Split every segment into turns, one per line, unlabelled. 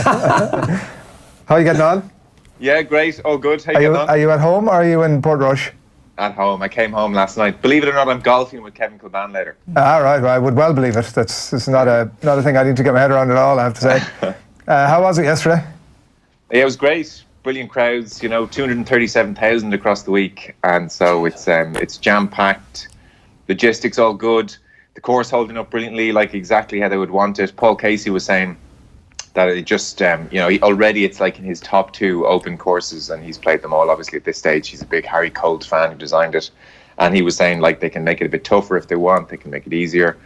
How are you getting on?
Yeah, great. All good. How are you getting on?
Are you at home or are you in Portrush?
At home. I came home last night. Believe it or not, I'm golfing with Kevin Kilban later.
Right. I would well believe it. It's not a thing I need to get my head around at all, I have to say. How was it yesterday?
Yeah, it was great. Brilliant crowds. 237,000 across the week, and so it's jam packed. Logistics all good. The course holding up brilliantly, like exactly how they would want it. Paul Casey was saying that it just, already it's like in his top 2 open courses, and he's played them all. Obviously, at this stage, he's a big Harry Colt fan who designed it, and he was saying like they can make it a bit tougher if they want. They can make it easier.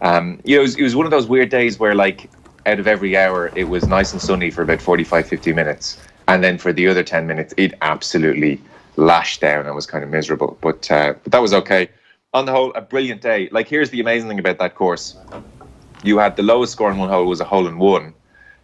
It was one of those weird days where like out of every hour, it was nice and sunny for about 45, 50 minutes. And then for the other 10 minutes, it absolutely lashed down and was kind of miserable. But that was okay. On the whole, a brilliant day. Like, here's the amazing thing about that course. You had the lowest score in one hole was a hole in one.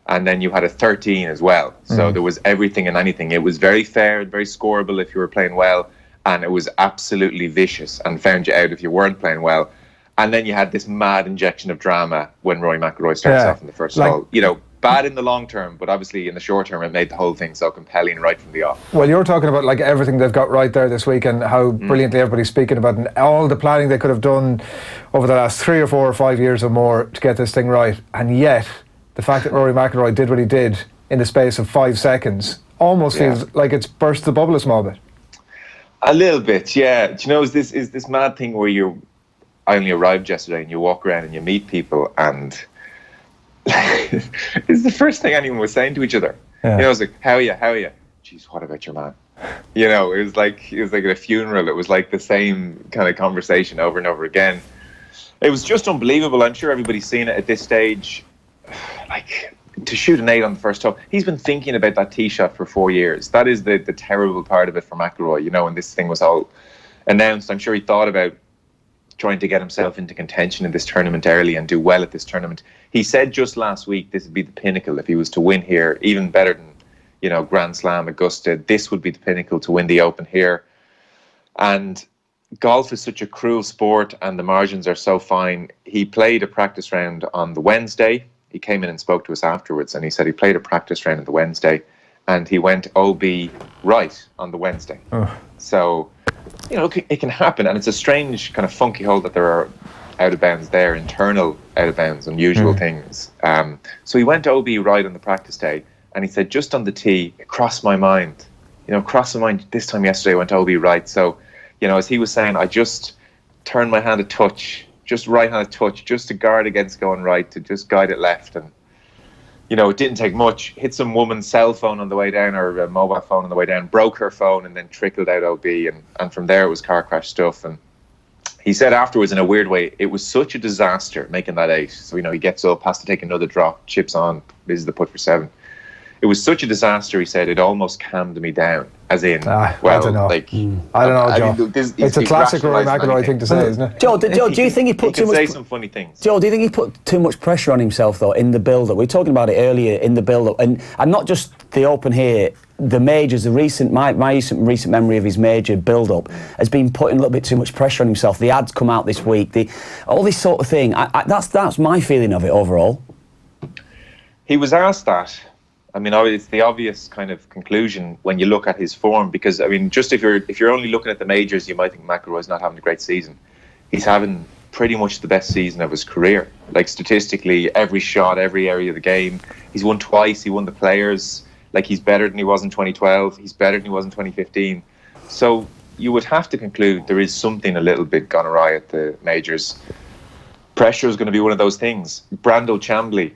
And then you had a 13 as well. So there was everything and anything. It was very fair, very scoreable if you were playing well. And it was absolutely vicious and found you out if you weren't playing well. And then you had this mad injection of drama when Rory McIlroy starts off in the first hole. Bad in the long term, but obviously in the short term, it made the whole thing so compelling right from the off.
Well, you're talking about like everything they've got right there this week and how brilliantly everybody's speaking about and all the planning they could have done over the last 3 or 4 or 5 years or more to get this thing right. And yet, the fact that Rory McIlroy did what he did in the space of 5 seconds almost feels like it's burst the bubble a small bit.
A little bit, yeah. Do you know, is this mad thing where I only arrived yesterday and you walk around and you meet people and it's the first thing anyone was saying to each other. It was like, how are you? Jeez, what about your man? It was like at a funeral. It was like the same kind of conversation over and over again. It was just unbelievable. I'm sure everybody's seen it at this stage. Like, to shoot an 8 on the first hole, he's been thinking about that tee shot for 4 years. That is the terrible part of it for McIlroy. When this thing was all announced, I'm sure he thought about trying to get himself into contention in this tournament early and do well at this tournament. He said just last week this would be the pinnacle if he was to win here, even better than Grand Slam, Augusta. This would be the pinnacle to win the Open here. And golf is such a cruel sport and the margins are so fine. He played a practice round on the Wednesday. He came in and spoke to us afterwards and he said he played a practice round on the Wednesday and he went OB right on the Wednesday. So it can happen, and it's a strange kind of funky hole that there are out of bounds there, internal out of bounds, unusual things. So he went OB right on the practice day, and he said just on the tee, it crossed my mind. This time yesterday I went OB right. So, as he was saying, I just turned my hand a touch, just right hand a touch, just to guard against going right, to just guide it left, and it didn't take much. Hit some woman's cell phone on the way down, or a mobile phone on the way down, broke her phone, and then trickled out OB. And from there, it was car crash stuff. And he said afterwards, in a weird way, it was such a disaster making that 8. So, he gets up, has to take another drop, chips on, this is the putt for 7. It was such a disaster, he said, it almost calmed me down. As in,
I don't know. I don't know, Joe. It's a classic Rory McIlroy thing to say, isn't it?
Joe, do you think he put too much...
say some funny things.
Joe, do you think he put too much pressure on himself, though, in the build-up? We were talking about it earlier, in the build-up. And not just the Open here, the majors, my recent memory of his major build-up has been putting a little bit too much pressure on himself. The ads come out this week, all this sort of thing. That's my feeling of it overall.
He was asked that. It's the obvious kind of conclusion when you look at his form, because just if you're only looking at the majors, you might think McIlroy's not having a great season. He's having pretty much the best season of his career. Like, statistically, every shot, every area of the game. He's won twice. He won the Players. Like, he's better than he was in 2012. He's better than he was in 2015. So you would have to conclude there is something a little bit gone awry at the majors. Pressure is going to be one of those things. Brando Chambly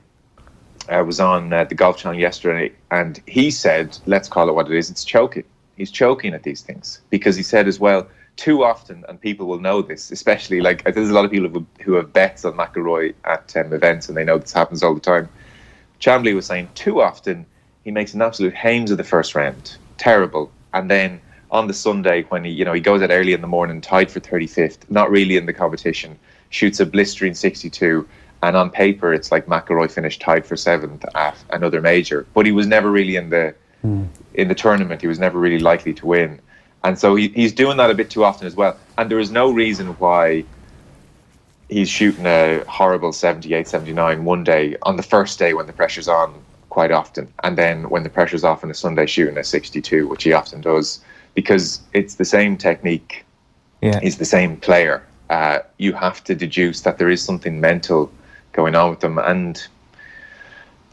was on the Golf Channel yesterday, and he said, let's call it what it is, it's choking. He's choking at these things, because he said as well, too often, and people will know this, especially, like, there's a lot of people who have bets on McIlroy at events, and they know this happens all the time. Chambly was saying, too often, he makes an absolute hames of the first round. Terrible. And then on the Sunday, when he goes out early in the morning, tied for 35th, not really in the competition, shoots a blistering 62, and on paper, it's like McIlroy finished tied for 7th at another major. But he was never really in the tournament. He was never really likely to win. And so he's doing that a bit too often as well. And there is no reason why he's shooting a horrible 78, 79 one day, on the first day when the pressure's on quite often. And then when the pressure's off on a Sunday, shooting a 62, which he often does, because it's the same technique, he's the same player. You have to deduce that there is something mental going on with them. And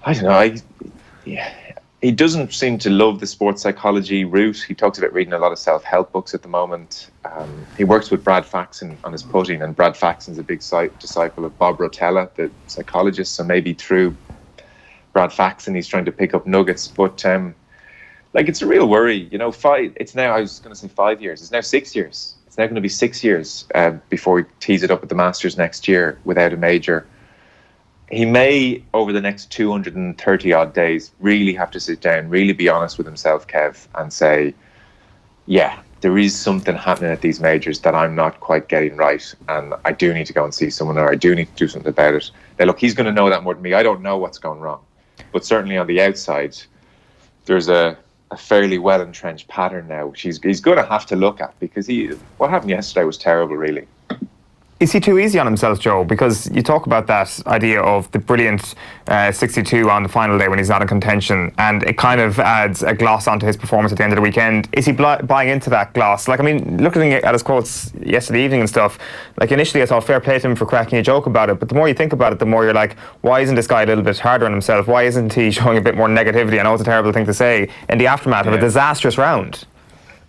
I don't know, he doesn't seem to love the sports psychology route. He talks about reading a lot of self-help books at the moment. He works with Brad Faxon on his putting, and Brad Faxon's a big disciple of Bob Rotella, the psychologist. So maybe through Brad Faxon, he's trying to pick up nuggets. But it's a real worry. It's now, I was going to say 5 years. It's now 6 years. It's now going to be 6 years before he tees it up at the Masters next year without a major. He may, over the next 230 odd days, really have to sit down, really be honest with himself, Kev, and say, yeah, there is something happening at these majors that I'm not quite getting right, and I do need to go and see someone, or I do need to do something about it. Now, look, he's going to know that more than me. I don't know what's going wrong. But certainly on the outside, there's a fairly well-entrenched pattern now, which he's going to have to look at, because what happened yesterday was terrible, really.
Is he too easy on himself, Joe? Because you talk about that idea of the brilliant 62 on the final day when he's not in contention, and it kind of adds a gloss onto his performance at the end of the weekend. Is he buying into that gloss? Looking at his quotes yesterday evening and stuff, initially I thought fair play to him for cracking a joke about it, but the more you think about it, the more you're like, why isn't this guy a little bit harder on himself? Why isn't he showing a bit more negativity? I know it's a terrible thing to say in the aftermath of a disastrous round.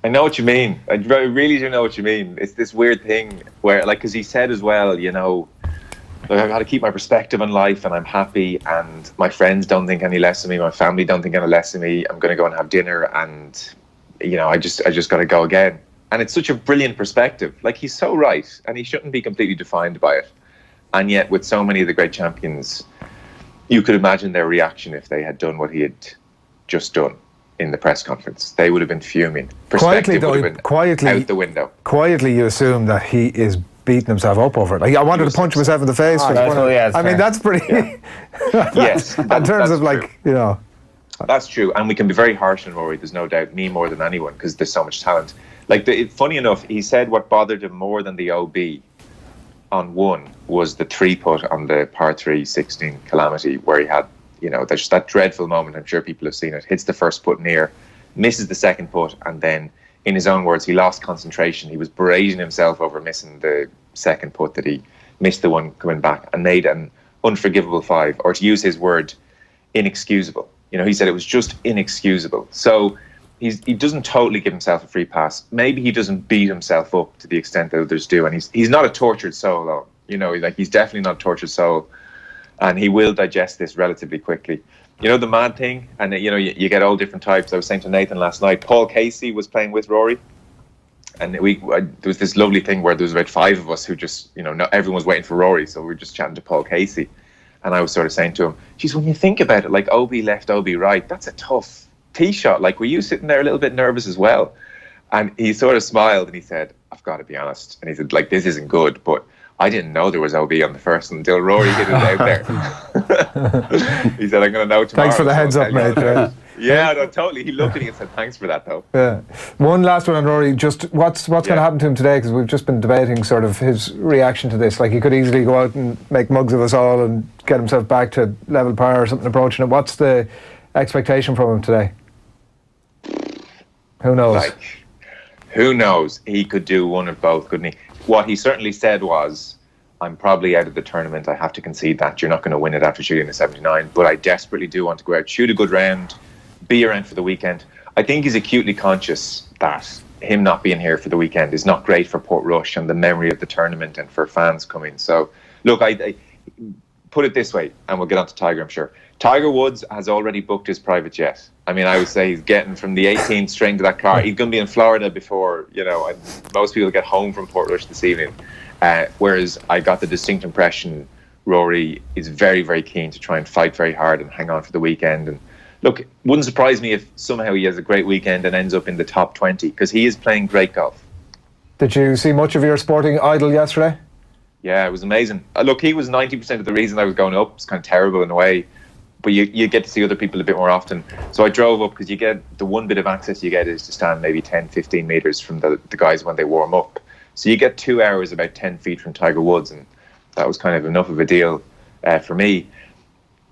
I know what you mean. I really do know what you mean. It's this weird thing where, because he said as well, I've got to keep my perspective on life, and I'm happy, and my friends don't think any less of me, my family don't think any less of me. I'm going to go and have dinner, and I just got to go again. And it's such a brilliant perspective. He's so right, and he shouldn't be completely defined by it. And yet, with so many of the great champions, you could imagine their reaction if they had done what he had just done in the press conference. They would have been fuming. Perspective would have been out the window.
Quietly, you assume that he is beating himself up over it. I wanted to punch myself in the face. That's pretty...
Yes.
In terms of
That's true. And we can be very harsh on Rory, there's no doubt, me more than anyone, because there's so much talent. Funny enough, he said what bothered him more than the OB on one was the 3-putt on the par 3 16 Calamity, where he had, there's that dreadful moment, I'm sure people have seen it, hits the first putt near, misses the second putt, and then, in his own words, he lost concentration. He was berating himself over missing the second putt, that he missed the one coming back, and made an unforgivable 5, or to use his word, inexcusable. He said it was just inexcusable. So he doesn't totally give himself a free pass. Maybe he doesn't beat himself up to the extent that others do, and he's not a tortured soul, though. He's definitely not a tortured soul. And he will digest this relatively quickly. The mad thing, and you get all different types. I was saying to Nathan last night, Paul Casey was playing with Rory, and there was this lovely thing where there was about 5 of us who just, everyone was waiting for Rory, so we were just chatting to Paul Casey, and I was sort of saying to him, geez, when you think about it, OB left, OB right, that's a tough tee shot. Were you sitting there a little bit nervous as well? And he sort of smiled and he said, I've got to be honest. And he said, this isn't good, but I didn't know there was OB on the first until Rory hit it out there. He said, I'm going to know tomorrow.
Thanks for the heads up, mate.
Yeah, no, totally. He looked at me and said, thanks for that, though.
Yeah. One last one on Rory. Just what's going to happen to him today? Because we've just been debating sort of his reaction to this. He could easily go out and make mugs of us all and get himself back to level par or something approaching it. What's the expectation from him today? Who knows?
Who knows? He could do one of both, couldn't he? What he certainly said was, I'm probably out of the tournament. I have to concede that. You're not going to win it after shooting a 79. But I desperately do want to go out, shoot a good round, be around for the weekend. I think he's acutely conscious that him not being here for the weekend is not great for Portrush and the memory of the tournament and for fans coming. So, look, I put it this way, and we'll get on to Tiger, I'm sure. Tiger Woods has already booked his private jet. I mean, I would say he's getting from the 18th straight to that car. He's going to be in Florida before, and most people get home from Portrush this evening. Whereas I got the distinct impression Rory is very, very keen to try and fight very hard and hang on for the weekend. And look, it wouldn't surprise me if somehow he has a great weekend and ends up in the top 20, because he is playing great golf.
Did you see much of your sporting idol yesterday?
Yeah, it was amazing. Look, he was 90% of the reason I was going up. It's kind of terrible in a way, but you get to see other people a bit more often. So I drove up because you get the one bit of access you get is to stand maybe 10, 15 metres from the guys when they warm up. So you get 2 hours about 10 feet from Tiger Woods, and that was kind of enough of a deal for me.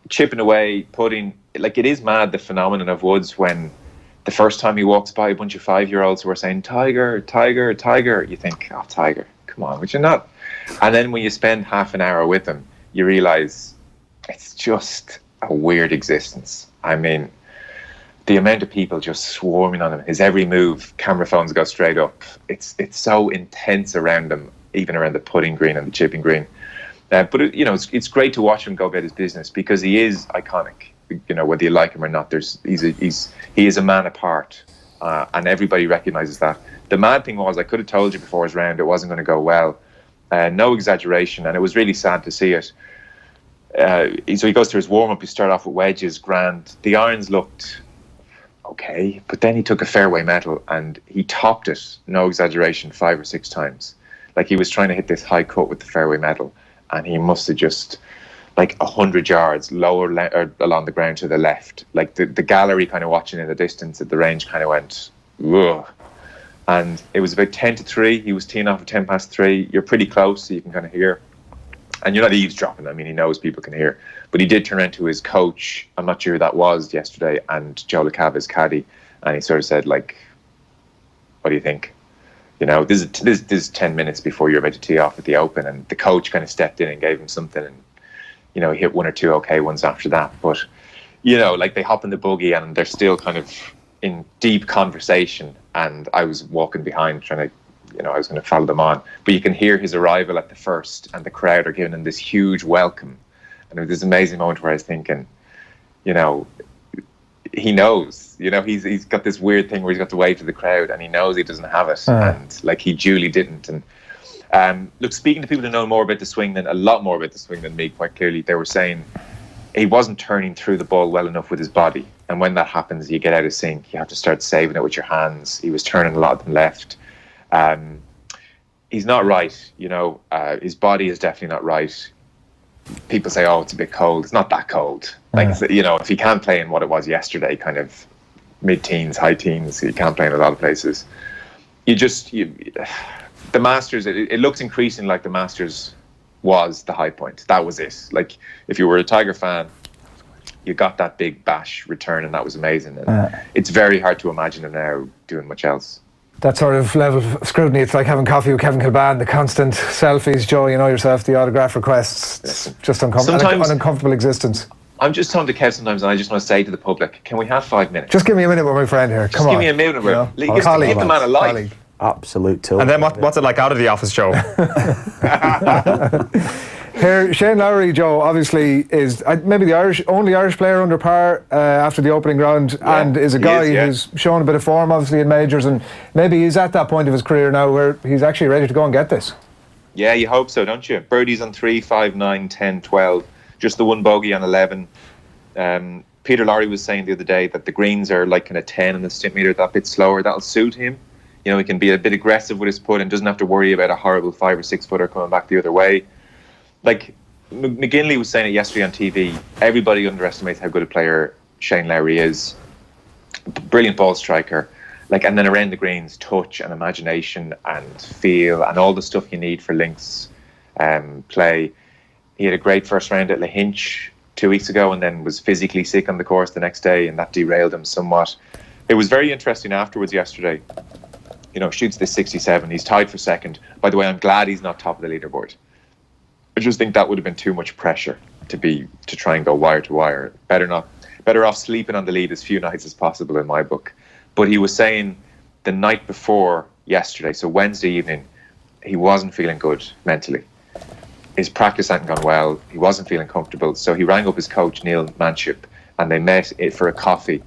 chipping away, putting, like, it is mad, the phenomenon of Woods, when the first time he walks by a bunch of 5-year-olds who are saying, Tiger, Tiger, Tiger, you think, oh, Tiger, come on, would you not? And then when you spend half an hour with him, you realise it's just a weird existence. I mean, the amount of people just swarming on him, his every move, camera phones go straight up. It's so intense around him, even around the putting green and the chipping green. But it's great to watch him go about his business, because he is iconic. You know, whether you like him or not, he is a man apart, and everybody recognises that. The mad thing was, I could have told you before his round it wasn't going to go well. No exaggeration, and it was really sad to see it. So he goes through his warm-up. He started off with wedges, grand. The irons looked okay, but then he took a fairway metal and he topped it, no exaggeration, 5 or 6 times. Like, he was trying to hit this high cut with the fairway metal, and he must have just, like, 100 yards lower or along the ground to the left. Like, the gallery kind of watching in the distance at the range kind of went, ugh. And it was about 10-3. He was teeing off at 10 past 3. You're pretty close, so you can kind of hear. And you're not eavesdropping. I mean, he knows people can hear. But he did turn around to his coach, I'm not sure who that was, yesterday, and Joe LeCava, his caddy, and he sort of said, like, what do you think? You know, this is 10 minutes before you're about to tee off at the Open, and the coach kind of stepped in and gave him something, and, you know, he hit 1 or 2 okay ones after that. But, you know, like, they hop in the buggy and they're still kind of in deep conversation, and I was walking behind trying to, you know, I was going to follow them on. But you can hear his arrival at the first, and the crowd are giving him this huge welcome. And it was this amazing moment where I was thinking, you know, he knows, you know, he's got this weird thing where he's got to wave to the crowd, and he knows he doesn't have it. And, like, he duly didn't. And look, speaking to people who know more about the swing a lot more about the swing than me, quite clearly, they were saying he wasn't turning through the ball well enough with his body. And when that happens, you get out of sync. You have to start saving it with your hands. He was turning a lot of them left. He's not right, you know. His body is definitely not right. People say, oh, it's a bit cold. It's not that cold. Like, you know, if he can't play in what it was yesterday, kind of mid-teens, high teens, he can't play in a lot of places. The Masters, it looks increasingly like the Masters was the high point. That was it. Like, if you were a Tiger fan, you got that big bash return, and that was amazing. And it's very hard to imagine him now doing much else.
That sort of level of scrutiny, it's like having coffee with Kevin Kilbane, the constant selfies, Joe, you know yourself, the autograph requests, it's just an uncomfortable existence. I'm
just talking to Kev sometimes, and I just want to say to the public, can we have 5 minutes?
Just give me a minute with my friend here. Come on.
Give me a minute with him. Give the man a life.
Absolute tool.
And then what's it like out of the office, Joe?
Here, Shane Lowry, Joe, obviously is maybe the only Irish player under par after the opening round, and is a guy who's shown a bit of form, obviously, in majors, and maybe he's at that point of his career now where he's actually ready to go and get this.
Yeah, you hope so, don't you? Birdies on 3, 5, 9, 10, 12. Just the one bogey on 11. Peter Lowry was saying the other day that the greens are like kind of 10 in the Stimpmeter, that bit slower. That'll suit him. You know, he can be a bit aggressive with his putt and doesn't have to worry about a horrible 5 or 6 footer coming back the other way. Like, McGinley was saying it yesterday on TV, everybody underestimates how good a player Shane Lowry is. Brilliant ball striker. Like, and then around the greens, touch and imagination and feel and all the stuff you need for links play. He had a great first round at Lahinch 2 weeks ago, and then was physically sick on the course the next day, and that derailed him somewhat. It was very interesting afterwards yesterday. You know, shoots this 67. He's tied for second. By the way, I'm glad he's not top of the leaderboard. I just think that would have been too much pressure to try and go wire to wire. Better off sleeping on the lead as few nights as possible in my book. But he was saying the night before yesterday, so Wednesday evening, he wasn't feeling good mentally. His practice hadn't gone well. He wasn't feeling comfortable. So he rang up his coach, Neil Manship, and they met for a coffee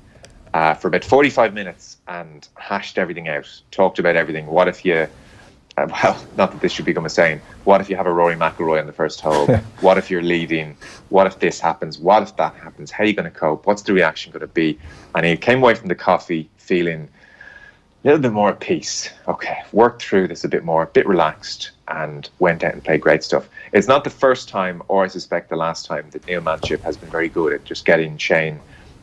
for about 45 minutes and hashed everything out, talked about everything. What if you... well, not that this should become a saying. What if you have a Rory McIlroy on the first hole? What if you're leading? What if this happens? What if that happens? How are you going to cope? What's the reaction going to be? And he came away from the coffee feeling a little bit more at peace. Okay, worked through this a bit more, a bit relaxed, and went out and played great stuff. It's not the first time, or I suspect the last time, that Neil Manship has been very good at just getting Shane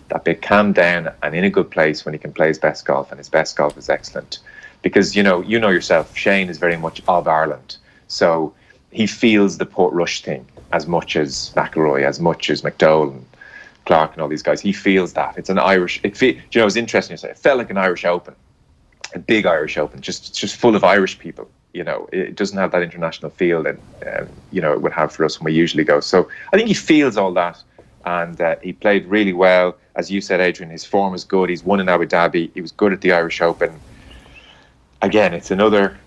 that bit calmed down and in a good place when he can play his best golf, and his best golf is excellent. Because, you know yourself, Shane is very much of Ireland. So he feels the Port Rush thing as much as McIlroy, as much as McDowell. Clark and all these guys. He feels that it's an Irish. It's interesting. It felt like an Irish Open, a big Irish Open, just full of Irish people. It doesn't have that international feel that it would have for us when we usually go. So I think he feels all that, and he played really well. As you said, Adrian, his form was good. He's won in Abu Dhabi. He was good at the Irish Open. Again, it's another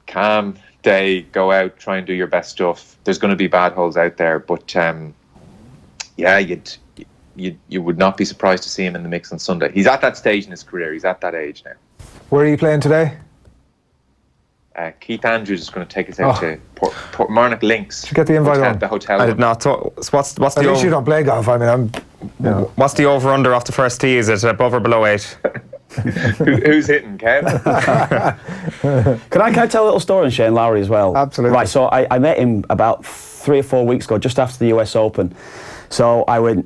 calm day. Go out, try and do your best stuff. There's going to be bad holes out there, but you would not be surprised to see him in the mix on Sunday. He's at that stage in his career. He's at that age now.
Where are you playing today?
Keith Andrews is going to take us out to Portmarnock Links.
Did you get the invite on?
The hotel.
I did not. What's the
At least you don't play golf. I mean,
What's the over-under off the first tee? Is it above or below 8?
Who's hitting, Kev?
Can I tell a little story on Shane Lowry as well?
Absolutely.
Right, so I met him about 3 or 4 weeks ago, just after the US Open. So I was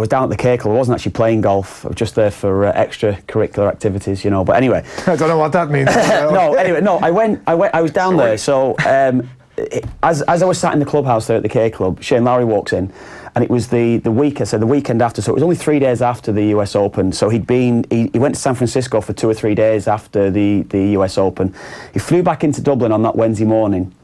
down at the Cape Club. I wasn't actually playing golf. I was just there for extracurricular activities, But anyway,
I don't know what that means.
I was down there. So as I was sat in the clubhouse there at the Cape Club, Shane Lowry walks in, and it was the weekend after. So it was only 3 days after the US Open. So he went to San Francisco for 2 or 3 days after the US Open. He flew back into Dublin on that Wednesday morning.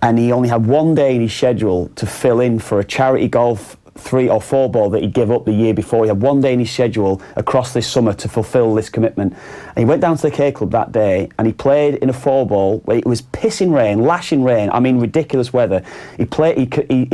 And he only had 1 day in his schedule to fill in for a charity golf 3 or 4 ball that he gave up the year before. He had 1 day in his schedule across this summer to fulfil this commitment. And he went down to the K Club that day and he played in a 4 ball where it was pissing rain, lashing rain. I mean, ridiculous weather. He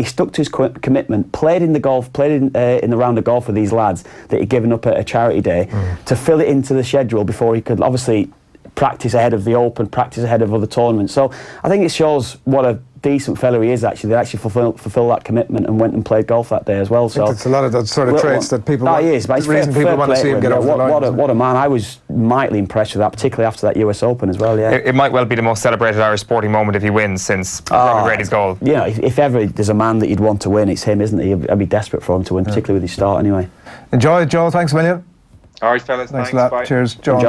stuck to his commitment, played in the round of golf with these lads that he'd given up at a charity day to fill it into the schedule before he could obviously practice ahead of the Open, practice ahead of other tournaments. So I think it shows what a decent fellow he is, actually. They actually fulfill that commitment and went and played golf that day as well. So
it's a lot of those sort of traits that people want.
He is, but it's
the reason people want to see him get over the line.
What a man. I was mightily impressed with that, particularly after that US Open as well, yeah.
It might well be the most celebrated Irish sporting moment if he wins since Robbie Brady's goal.
If ever there's a man that you'd want to win, it's him, isn't he? I'd be desperate for him to win, particularly with his start anyway.
Enjoy, Joe. Thanks a million.
All right, fellas.
Thanks a lot.
Bye.
Cheers, Joe.